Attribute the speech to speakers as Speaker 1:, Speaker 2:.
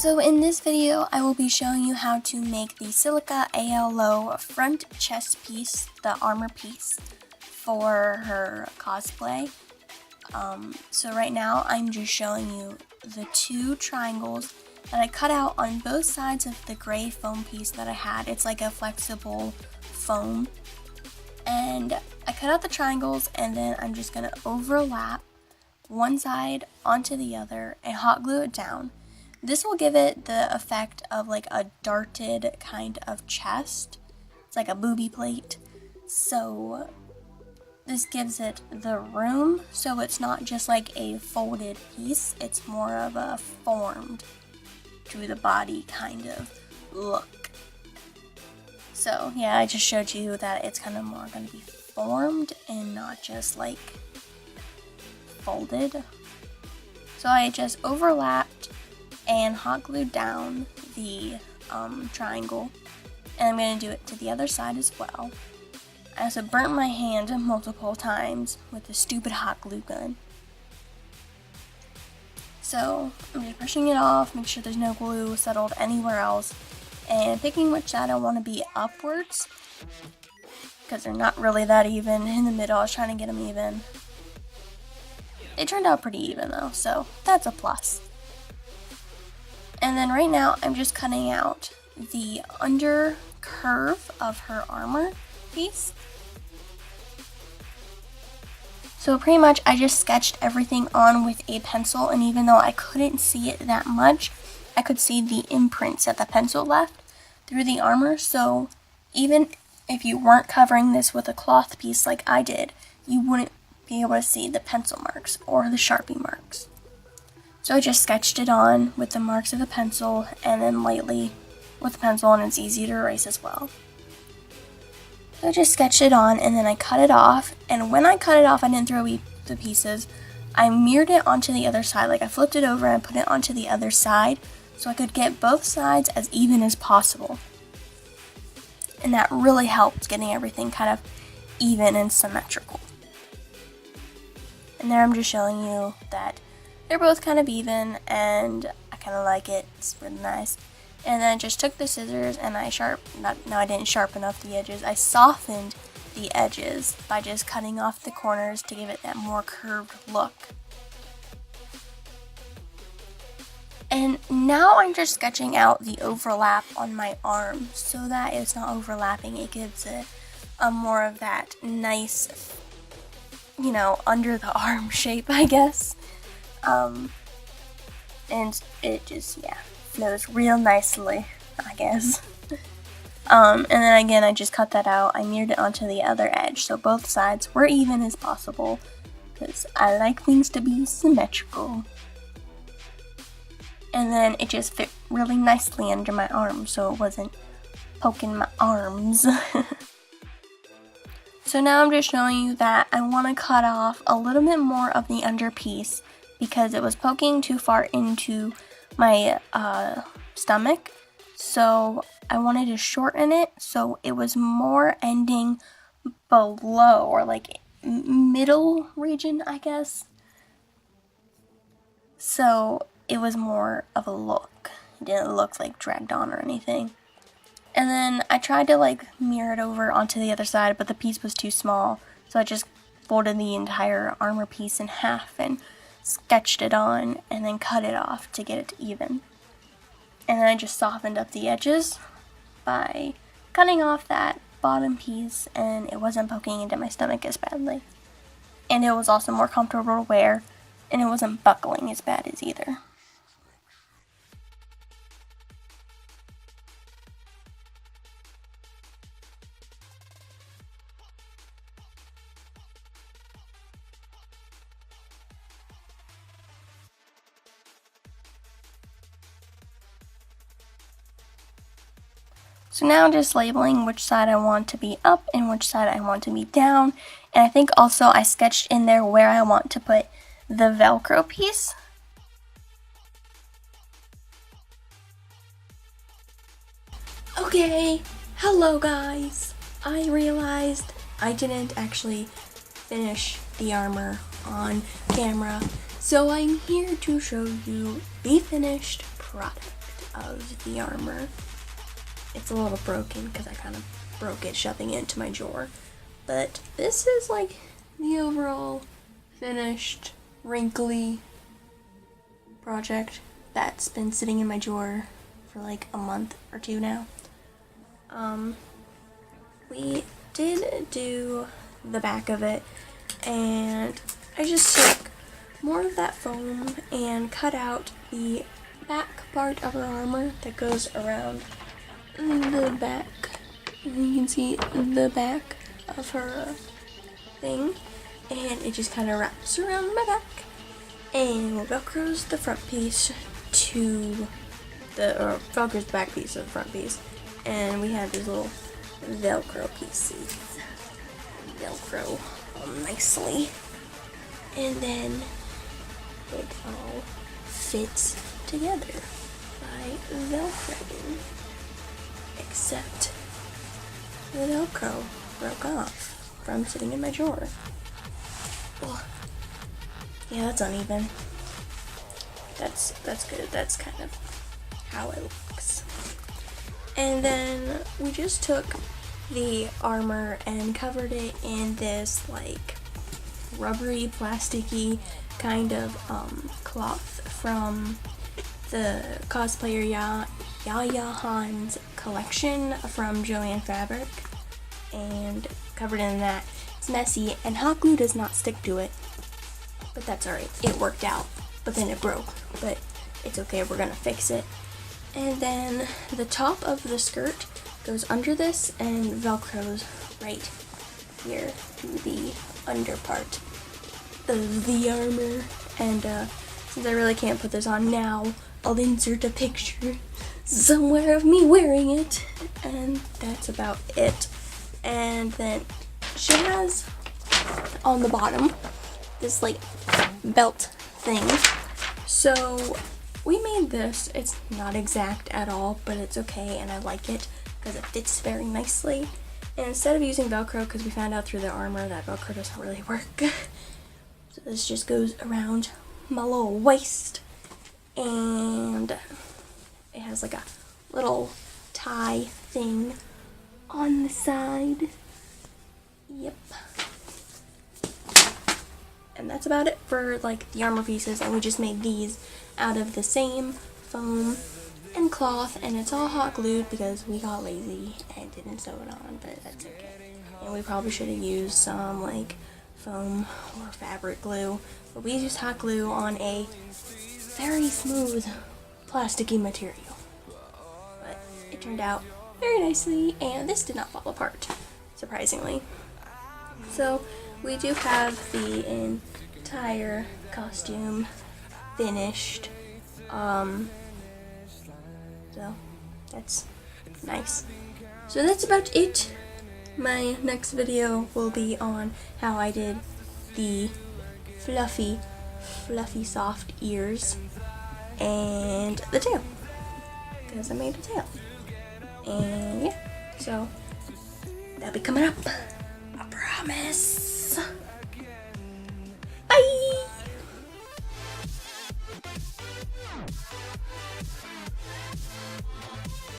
Speaker 1: So in this video, I will be showing you how to make the Silica Aero front chest piece, the armor piece, for her cosplay. So right now, I'm just showing you the two triangles that I cut out on both sides of the gray foam piece that I had. It's like a flexible foam. And I cut out the triangles, and then I'm just going to overlap one side onto the other and hot glue it down. This will give it the effect of like a darted kind of chest. It's like a booby plate. So this gives it the room, so it's not just like a folded piece, it's more of a formed to the body kind of look. So yeah, I just showed you that it's kind of more going to be formed and not just like folded. So I just overlapped and hot glued down the triangle, and I'm going to do it to the other side as well. I also burnt my hand multiple times with the stupid hot glue gun. So I'm just brushing it off, make sure there's no glue settled anywhere else, and picking which side I want to be upwards, because they're not really that even in the middle. I was trying to get them even. They turned out pretty even though, so that's a plus. And then right now I'm just cutting out the under curve of her armor piece. So pretty much I just sketched everything on with a pencil, and even though I couldn't see it that much, I could see the imprints that the pencil left through the armor. So even if you weren't covering this with a cloth piece like I did, you wouldn't be able to see the pencil marks or the Sharpie marks. So I just sketched it on with the marks of the pencil and then lightly with the pencil, and it's easy to erase as well. So I just sketched it on and then I cut it off, and when I cut it off I didn't throw the pieces. I mirrored it onto the other side, like I flipped it over and put it onto the other side so I could get both sides as even as possible. And that really helped getting everything kind of even and symmetrical. And there I'm just showing you that they're both kind of even, and I kind of like it. It's really nice. And then I just took the scissors and I didn't sharpen up the edges. I softened the edges by just cutting off the corners to give it that more curved look. And now I'm just sketching out the overlap on my arm so that it's not overlapping. It gives it a more of that nice, you know, under the arm shape, I guess. And it just, yeah, flows real nicely, I guess. And then again, I just cut that out. I mirrored it onto the other edge, so both sides were even as possible, because I like things to be symmetrical. And then it just fit really nicely under my arm, so it wasn't poking my arms. So now I'm just showing you that I want to cut off a little bit more of the under piece because it was poking too far into my stomach. So I wanted to shorten it so it was more ending below, or like middle region, I guess. So it was more of a look. It didn't look like dragged on or anything. And then I tried to like mirror it over onto the other side, but the piece was too small. So I just folded the entire armor piece in half and sketched it on and then cut it off to get it even. And then I just softened up the edges by cutting off that bottom piece, and it wasn't poking into my stomach as badly. And it was also more comfortable to wear, and it wasn't buckling as bad as either. So now I'm just labeling which side I want to be up and which side I want to be down. And I think also I sketched in there where I want to put the Velcro piece. Okay, hello guys. I realized I didn't actually finish the armor on camera, so I'm here to show you the finished product. of the armor. It's a little broken because I kind of broke it shoving it into my drawer. But this is like the overall finished, wrinkly project that's been sitting in my drawer for like a month or two now. We did do the back of it, and I just took more of that foam and cut out the back part of her armor that goes around the back. You can see the back of her thing, and it just kind of wraps around my back and velcros the front piece to velcros the back piece of the front piece, and we have these little velcro pieces velcro nicely, and then it all fits together by velcroing, except the velcro broke off from sitting in my drawer. Ugh. Yeah, that's uneven. That's good. That's kind of how it looks. And then we just took the armor and covered it in this like rubbery, plasticky kind of cloth from the cosplayer Yaya Han's collection from Joann Fabrics, and covered in that. It's messy and hot glue does not stick to it, but that's alright. It worked out, but then it broke, but it's okay, we're gonna fix it. And then the top of the skirt goes under this and velcros right here to the under part of the armor. And since I really can't put this on now, I'll insert a picture somewhere of me wearing it, and that's about it. And then she has on the bottom this like belt thing. So we made this. It's not exact at all, but it's okay, and I like it because it fits very nicely. And instead of using Velcro, because we found out through the armor that Velcro doesn't really work, so this just goes around my little waist, and it has like a little tie thing on the side. Yep. And that's about it for like the armor pieces, and we just made these out of the same foam and cloth, and it's all hot glued because we got lazy and didn't sew it on, but that's okay. And we probably should have used some like foam or fabric glue, but we used hot glue on a very smooth plasticky material. But it turned out very nicely, and this did not fall apart, surprisingly. So we do have the entire costume finished. So that's nice. So that's about it. My next video will be on how I did the fluffy soft ears and the tail, because I made a tail. And yeah, so that'll be coming up, I promise.